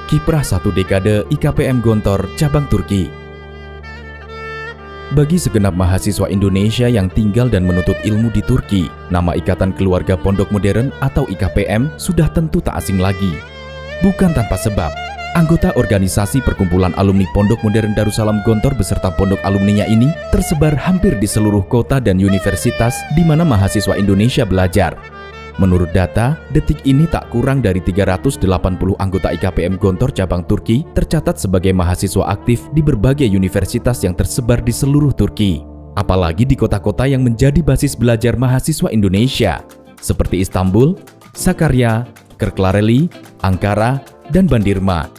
Kiprah 1 dekade IKPM Gontor cabang Turki. Bagi segenap mahasiswa Indonesia yang tinggal dan menuntut ilmu di Turki, nama Ikatan Keluarga Pondok Modern atau IKPM sudah tentu tak asing lagi. Bukan tanpa sebab, anggota organisasi perkumpulan alumni Pondok Modern Darussalam Gontor beserta pondok alumninya ini tersebar hampir di seluruh kota dan universitas di mana mahasiswa Indonesia belajar. Menurut data, detik ini tak kurang dari 380 anggota IKPM Gontor cabang Turki tercatat sebagai mahasiswa aktif di berbagai universitas yang tersebar di seluruh Turki. Apalagi di kota-kota yang menjadi basis belajar mahasiswa Indonesia, seperti Istanbul, Sakarya, Kırklareli, Ankara, dan Bandirma.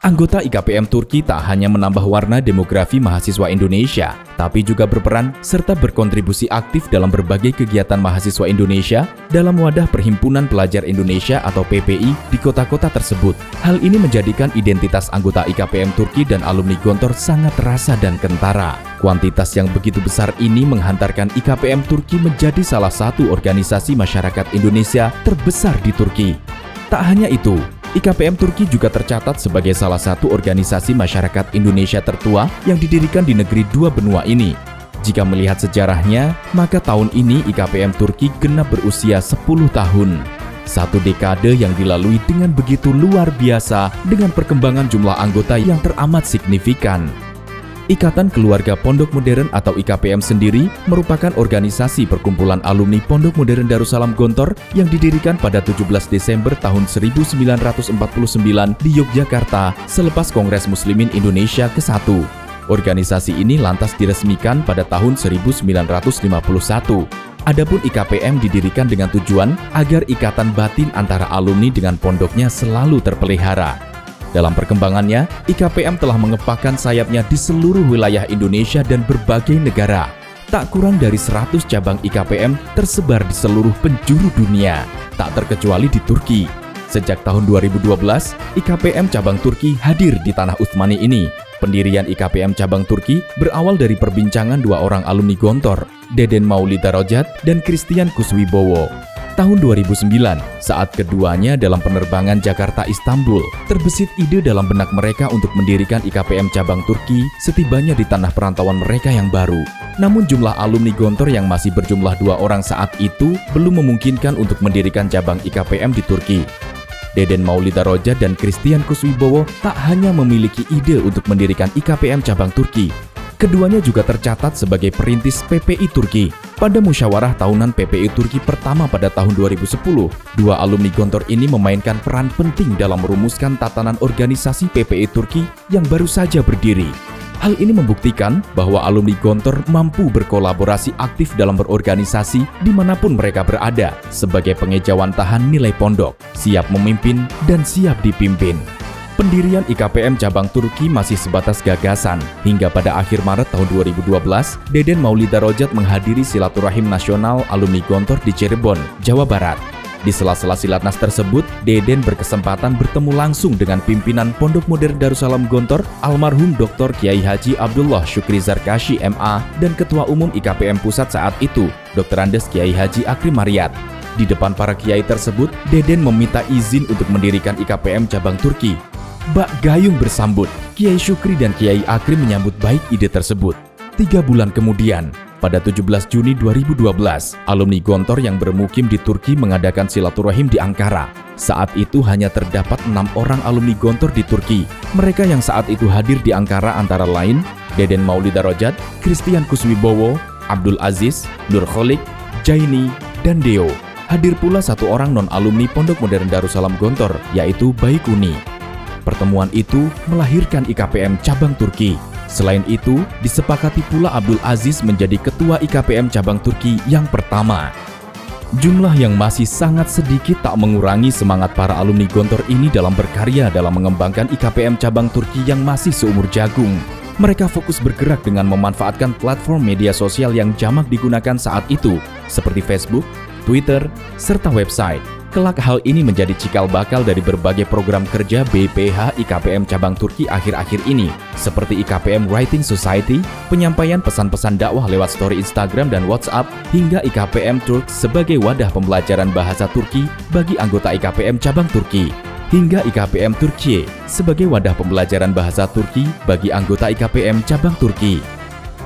Anggota IKPM Turki tak hanya menambah warna demografi mahasiswa Indonesia, tapi juga berperan serta berkontribusi aktif dalam berbagai kegiatan mahasiswa Indonesia dalam wadah Perhimpunan Pelajar Indonesia atau PPI di kota-kota tersebut. Hal ini menjadikan identitas anggota IKPM Turki dan alumni Gontor sangat terasa dan kentara. Kuantitas yang begitu besar ini menghantarkan IKPM Turki menjadi salah satu organisasi masyarakat Indonesia terbesar di Turki. Tak hanya itu, IKPM Turki juga tercatat sebagai salah satu organisasi masyarakat Indonesia tertua yang didirikan di negeri dua benua ini. Jika melihat sejarahnya, maka tahun ini IKPM Turki genap berusia 10 tahun. Satu dekade yang dilalui dengan begitu luar biasa dengan perkembangan jumlah anggota yang teramat signifikan. Ikatan Keluarga Pondok Modern atau IKPM sendiri merupakan organisasi perkumpulan alumni Pondok Modern Darussalam Gontor yang didirikan pada 17 Desember tahun 1949 di Yogyakarta selepas Kongres Muslimin Indonesia ke-1. Organisasi ini lantas diresmikan pada tahun 1951. Adapun IKPM didirikan dengan tujuan agar ikatan batin antara alumni dengan pondoknya selalu terpelihara. Dalam perkembangannya, IKPM telah mengepakkan sayapnya di seluruh wilayah Indonesia dan berbagai negara. Tak kurang dari 100 cabang IKPM tersebar di seluruh penjuru dunia, tak terkecuali di Turki. Sejak tahun 2012, IKPM cabang Turki hadir di tanah Utsmani ini. Pendirian IKPM cabang Turki berawal dari perbincangan dua orang alumni Gontor, Deden Maulida Rojat dan Christian Kuswibowo. Tahun 2009, saat keduanya dalam penerbangan Jakarta-Istanbul, terbesit ide dalam benak mereka untuk mendirikan IKPM cabang Turki setibanya di tanah perantauan mereka yang baru. Namun jumlah alumni Gontor yang masih berjumlah 2 orang saat itu belum memungkinkan untuk mendirikan cabang IKPM di Turki. Deden Maulida Rojat dan Christian Kuswibowo tak hanya memiliki ide untuk mendirikan IKPM cabang Turki, keduanya juga tercatat sebagai perintis PPI Turki. Pada musyawarah tahunan PPI Turki pertama pada tahun 2010, dua alumni Gontor ini memainkan peran penting dalam merumuskan tatanan organisasi PPI Turki yang baru saja berdiri. Hal ini membuktikan bahwa alumni Gontor mampu berkolaborasi aktif dalam berorganisasi dimanapun mereka berada sebagai pengejawantahan nilai pondok, siap memimpin dan siap dipimpin. Pendirian IKPM cabang Turki masih sebatas gagasan, hingga pada akhir Maret tahun 2012, Deden Maulida Rojat menghadiri silaturahim nasional alumni Gontor di Cirebon, Jawa Barat. Di sela-sela silatnas tersebut, Deden berkesempatan bertemu langsung dengan pimpinan Pondok Modern Darussalam Gontor, almarhum Dr. Kiai Haji Abdullah Syukri Zarkashi MA, dan Ketua Umum IKPM Pusat saat itu, Dr. Andes Kiai Haji Akrim Maryat. Di depan para kiai tersebut, Deden meminta izin untuk mendirikan IKPM cabang Turki. Bak gayung bersambut, Kiai Syukri dan Kiai Akrim menyambut baik ide tersebut. 3 bulan kemudian, pada 17 Juni 2012, alumni Gontor yang bermukim di Turki mengadakan silaturahim di Ankara. Saat itu hanya terdapat 6 orang alumni Gontor di Turki. Mereka yang saat itu hadir di Ankara antara lain Deden Maulida Rojat, Christian Kuswibowo, Abdul Aziz, Nur Kholik, Jaini, dan Deo. Hadir pula 1 orang non-alumni Pondok Modern Darussalam Gontor, yaitu Baikuni. Pertemuan itu melahirkan IKPM cabang Turki. Selain itu, disepakati pula Abdul Aziz menjadi ketua IKPM cabang Turki yang pertama. Jumlah yang masih sangat sedikit tak mengurangi semangat para alumni Gontor ini dalam berkarya dalam mengembangkan IKPM cabang Turki yang masih seumur jagung. Mereka fokus bergerak dengan memanfaatkan platform media sosial yang jamak digunakan saat itu, seperti Facebook, Twitter, serta website. Kelak hal ini menjadi cikal bakal dari berbagai program kerja BPH IKPM cabang Turki akhir-akhir ini, seperti IKPM Writing Society, penyampaian pesan-pesan dakwah lewat story Instagram dan WhatsApp, hingga IKPM Turk sebagai wadah pembelajaran bahasa Turki bagi anggota IKPM cabang Turki. hingga IKPM Turkiye sebagai wadah pembelajaran bahasa Turki bagi anggota IKPM cabang Turki.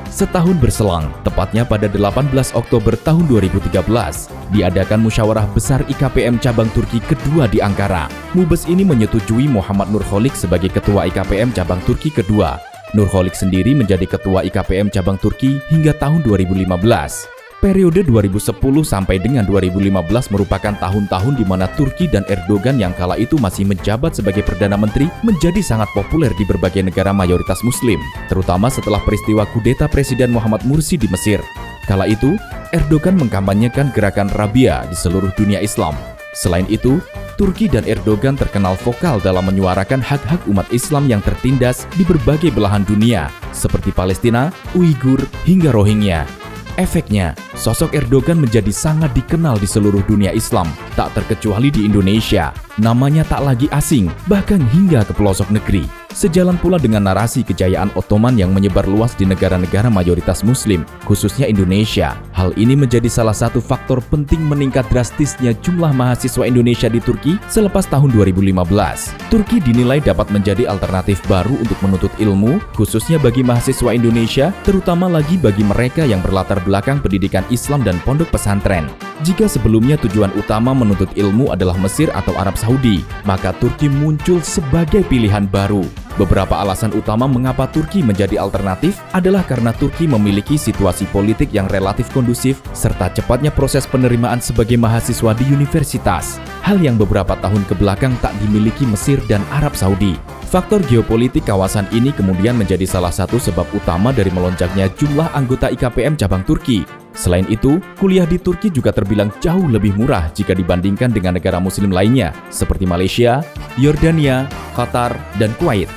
Setahun berselang, tepatnya pada 18 Oktober tahun 2013, diadakan musyawarah besar IKPM cabang Turki kedua di Ankara. Mubes ini menyetujui Muhammad Nurholik sebagai ketua IKPM cabang Turki kedua. Nurholik sendiri menjadi ketua IKPM cabang Turki hingga tahun 2015. Periode 2010 sampai dengan 2015 merupakan tahun-tahun di mana Turki dan Erdogan yang kala itu masih menjabat sebagai Perdana Menteri menjadi sangat populer di berbagai negara mayoritas Muslim, terutama setelah peristiwa kudeta Presiden Muhammad Mursi di Mesir. Kala itu, Erdogan mengkampanyekan gerakan Rabia di seluruh dunia Islam. Selain itu, Turki dan Erdogan terkenal vokal dalam menyuarakan hak-hak umat Islam yang tertindas di berbagai belahan dunia, seperti Palestina, Uighur, hingga Rohingya. Efeknya, sosok Erdogan menjadi sangat dikenal di seluruh dunia Islam, tak terkecuali di Indonesia. Namanya tak lagi asing, bahkan hingga ke pelosok negeri. Sejalan pula dengan narasi kejayaan Ottoman yang menyebar luas di negara-negara mayoritas Muslim, khususnya Indonesia. Hal ini menjadi salah satu faktor penting meningkat drastisnya jumlah mahasiswa Indonesia di Turki selepas tahun 2015. Turki dinilai dapat menjadi alternatif baru untuk menuntut ilmu, khususnya bagi mahasiswa Indonesia, terutama lagi bagi mereka yang berlatar belakang pendidikan Islam dan pondok pesantren. Jika sebelumnya tujuan utama menuntut ilmu adalah Mesir atau Arab Saudi, maka Turki muncul sebagai pilihan baru. Beberapa alasan utama mengapa Turki menjadi alternatif adalah karena Turki memiliki situasi politik yang relatif kondusif serta cepatnya proses penerimaan sebagai mahasiswa di universitas, hal yang beberapa tahun kebelakang tak dimiliki Mesir dan Arab Saudi. Faktor geopolitik kawasan ini kemudian menjadi salah satu sebab utama dari melonjaknya jumlah anggota IKPM cabang Turki. Selain itu, kuliah di Turki juga terbilang jauh lebih murah jika dibandingkan dengan negara muslim lainnya, seperti Malaysia, Yordania, Qatar, dan Kuwait.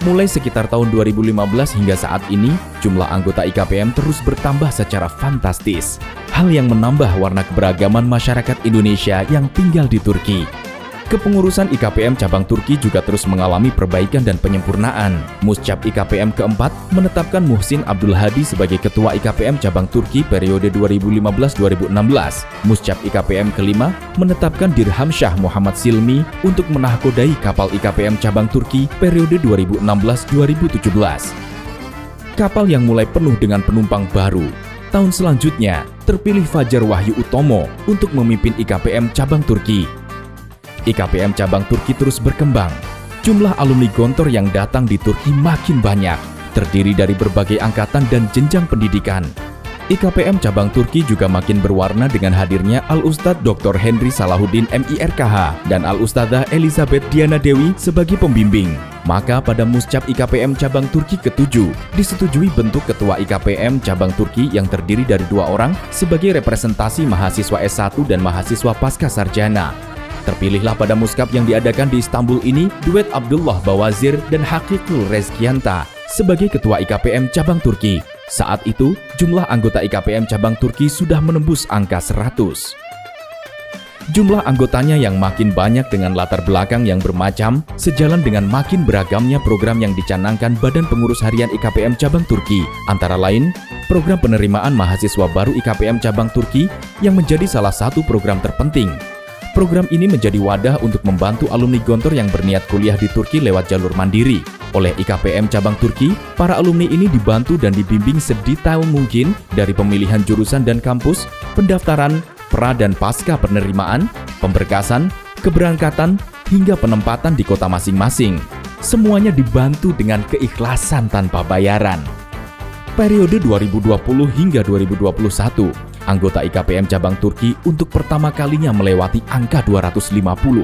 Mulai sekitar tahun 2015 hingga saat ini, jumlah anggota IKPM terus bertambah secara fantastis. Hal yang menambah warna keberagaman masyarakat Indonesia yang tinggal di Turki. Kepengurusan IKPM cabang Turki juga terus mengalami perbaikan dan penyempurnaan. Muscap IKPM keempat menetapkan Muhsin Abdul Hadi sebagai Ketua IKPM cabang Turki periode 2015-2016. Muscap IKPM kelima menetapkan Dirham Shah Muhammad Silmi untuk menahkodai kapal IKPM cabang Turki periode 2016-2017. Kapal yang mulai penuh dengan penumpang baru. Tahun selanjutnya, terpilih Fajar Wahyu Utomo untuk memimpin IKPM cabang Turki. IKPM cabang Turki terus berkembang. Jumlah alumni Gontor yang datang di Turki makin banyak, terdiri dari berbagai angkatan dan jenjang pendidikan. IKPM cabang Turki juga makin berwarna dengan hadirnya Al-Ustadz Dr. Henry Salahuddin MIRKH dan Al-Ustadzah Elizabeth Diana Dewi sebagai pembimbing. Maka pada Muscap IKPM cabang Turki ke-7 disetujui bentuk Ketua IKPM cabang Turki yang terdiri dari 2 orang sebagai representasi mahasiswa S1 dan mahasiswa pasca sarjana. Terpilihlah pada muskap yang diadakan di Istanbul ini duet Abdullah Bawazir dan Hakikul Rezkianta sebagai Ketua IKPM cabang Turki. Saat itu, jumlah anggota IKPM cabang Turki sudah menembus angka 100. Jumlah anggotanya yang makin banyak dengan latar belakang yang bermacam, sejalan dengan makin beragamnya program yang dicanangkan Badan Pengurus Harian IKPM cabang Turki, antara lain program penerimaan mahasiswa baru IKPM cabang Turki yang menjadi salah satu program terpenting. Program ini menjadi wadah untuk membantu alumni Gontor yang berniat kuliah di Turki lewat jalur mandiri. Oleh IKPM cabang Turki, para alumni ini dibantu dan dibimbing sedetail mungkin dari pemilihan jurusan dan kampus, pendaftaran, pra dan pasca penerimaan, pemberkasan, keberangkatan, hingga penempatan di kota masing-masing. Semuanya dibantu dengan keikhlasan tanpa bayaran. Periode 2020 hingga 2021, anggota IKPM cabang Turki untuk pertama kalinya melewati angka 250.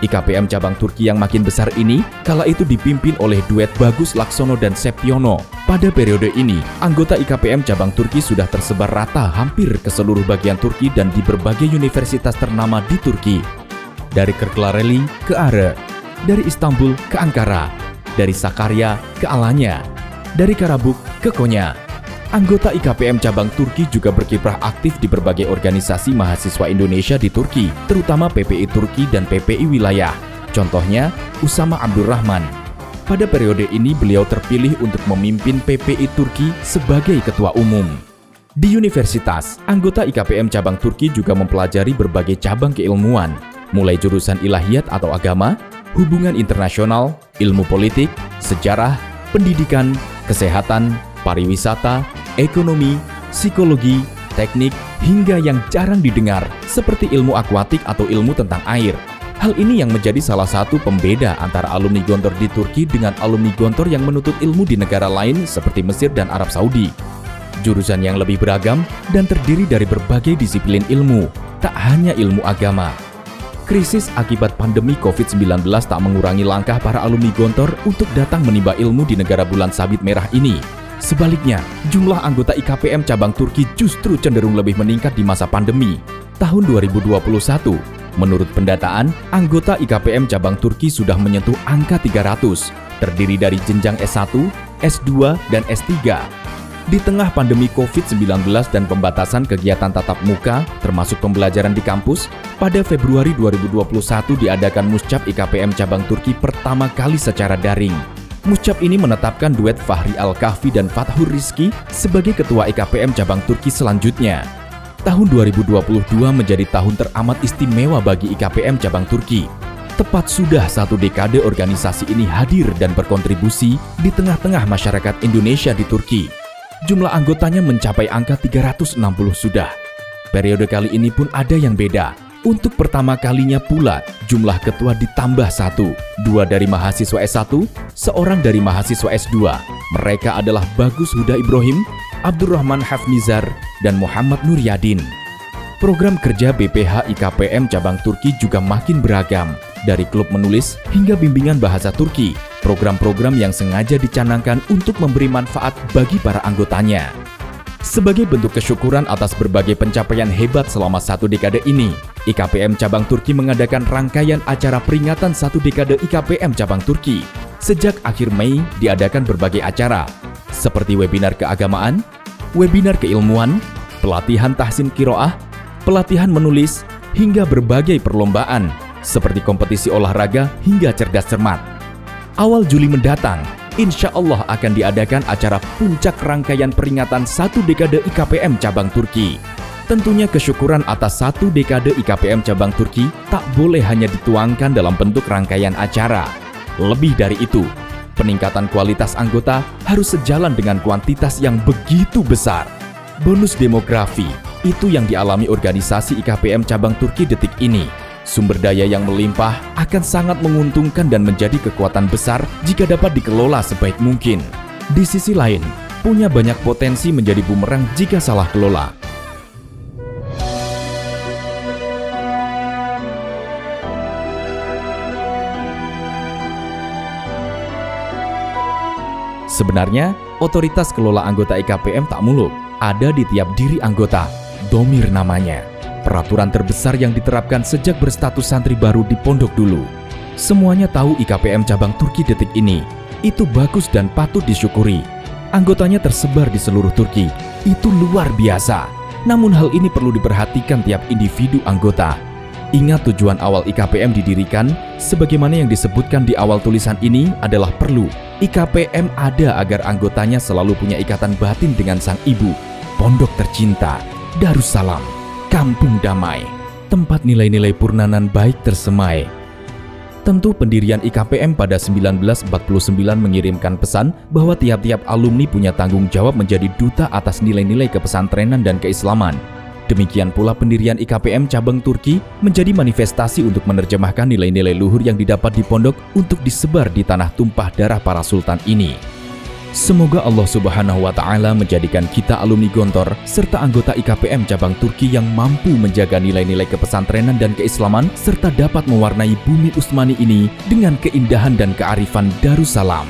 IKPM cabang Turki yang makin besar ini kala itu dipimpin oleh duet Bagus Laksono dan Septiono. Pada periode ini, anggota IKPM cabang Turki sudah tersebar rata hampir ke seluruh bagian Turki dan di berbagai universitas ternama di Turki. Dari Kırklareli ke Are, dari Istanbul ke Ankara, dari Sakarya ke Alanya, dari Karabuk ke Konya. Anggota IKPM cabang Turki juga berkiprah aktif di berbagai organisasi mahasiswa Indonesia di Turki, terutama PPI Turki dan PPI Wilayah. Contohnya, Usama Abdurrahman. Pada periode ini beliau terpilih untuk memimpin PPI Turki sebagai ketua umum. Di universitas, anggota IKPM cabang Turki juga mempelajari berbagai cabang keilmuan, mulai jurusan ilahiyat atau agama, hubungan internasional, ilmu politik, sejarah, pendidikan, kesehatan, pariwisata, ekonomi, psikologi, teknik, hingga yang jarang didengar seperti ilmu akuatik atau ilmu tentang air. Hal ini yang menjadi salah satu pembeda antara alumni Gontor di Turki dengan alumni Gontor yang menuntut ilmu di negara lain seperti Mesir dan Arab Saudi. Jurusan yang lebih beragam dan terdiri dari berbagai disiplin ilmu, tak hanya ilmu agama. Krisis akibat pandemi COVID-19 tak mengurangi langkah para alumni Gontor untuk datang menimba ilmu di negara bulan sabit merah ini. Sebaliknya, jumlah anggota IKPM cabang Turki justru cenderung lebih meningkat di masa pandemi. Tahun 2021, menurut pendataan, anggota IKPM cabang Turki sudah menyentuh angka 300, terdiri dari jenjang S1, S2, dan S3. Di tengah pandemi COVID-19 dan pembatasan kegiatan tatap muka, termasuk pembelajaran di kampus, pada Februari 2021 diadakan Muscap IKPM cabang Turki pertama kali secara daring. Muscap ini menetapkan duet Fahri Al-Kahfi dan Fathur Rizki sebagai ketua IKPM cabang Turki selanjutnya. Tahun 2022 menjadi tahun teramat istimewa bagi IKPM cabang Turki. Tepat sudah 1 dekade organisasi ini hadir dan berkontribusi di tengah-tengah masyarakat Indonesia di Turki. Jumlah anggotanya mencapai angka 360 sudah. Periode kali ini pun ada yang beda. Untuk pertama kalinya pula, jumlah ketua ditambah 1, 2 dari mahasiswa S1, 1 dari mahasiswa S2. Mereka adalah Bagus Huda Ibrahim, Abdurrahman Hafnizar, dan Muhammad Nuryadin. Program kerja BPH IKPM cabang Turki juga makin beragam, dari klub menulis hingga bimbingan bahasa Turki, program-program yang sengaja dicanangkan untuk memberi manfaat bagi para anggotanya. Sebagai bentuk kesyukuran atas berbagai pencapaian hebat selama 1 dekade ini, IKPM cabang Turki mengadakan rangkaian acara peringatan 1 dekade IKPM cabang Turki. Sejak akhir Mei diadakan berbagai acara, seperti webinar keagamaan, webinar keilmuan, pelatihan tahsin qiraah, pelatihan menulis, hingga berbagai perlombaan, seperti kompetisi olahraga hingga cerdas cermat. Awal Juli mendatang, insya Allah akan diadakan acara puncak rangkaian peringatan 1 dekade IKPM cabang Turki. Tentunya kesyukuran atas 1 dekade IKPM cabang Turki tak boleh hanya dituangkan dalam bentuk rangkaian acara. Lebih dari itu, peningkatan kualitas anggota harus sejalan dengan kuantitas yang begitu besar. Bonus demografi, itu yang dialami organisasi IKPM cabang Turki detik ini. Sumber daya yang melimpah akan sangat menguntungkan dan menjadi kekuatan besar jika dapat dikelola sebaik mungkin. Di sisi lain, punya banyak potensi menjadi bumerang jika salah kelola. Sebenarnya, otoritas kelola anggota IKPM tak muluk, ada di tiap diri anggota, domir namanya. Peraturan terbesar yang diterapkan sejak berstatus santri baru di pondok dulu. Semuanya tahu IKPM cabang Turki detik ini. Itu bagus dan patut disyukuri. Anggotanya tersebar di seluruh Turki. Itu luar biasa. Namun hal ini perlu diperhatikan tiap individu anggota. Ingat tujuan awal IKPM didirikan, sebagaimana yang disebutkan di awal tulisan ini adalah perlu. IKPM ada agar anggotanya selalu punya ikatan batin dengan sang ibu. Pondok tercinta, Darussalam. Kampung damai, tempat nilai-nilai purnanan baik tersemai. Tentu pendirian IKPM pada 1949 mengirimkan pesan bahwa tiap-tiap alumni punya tanggung jawab menjadi duta atas nilai-nilai kepesantrenan dan keislaman. Demikian pula pendirian IKPM cabang Turki menjadi manifestasi untuk menerjemahkan nilai-nilai luhur yang didapat di pondok untuk disebar di tanah tumpah darah para sultan ini. Semoga Allah Subhanahu wa Ta'ala menjadikan kita alumni Gontor serta anggota IKPM cabang Turki yang mampu menjaga nilai-nilai kepesantrenan dan keislaman serta dapat mewarnai bumi Utsmani ini dengan keindahan dan kearifan Darussalam.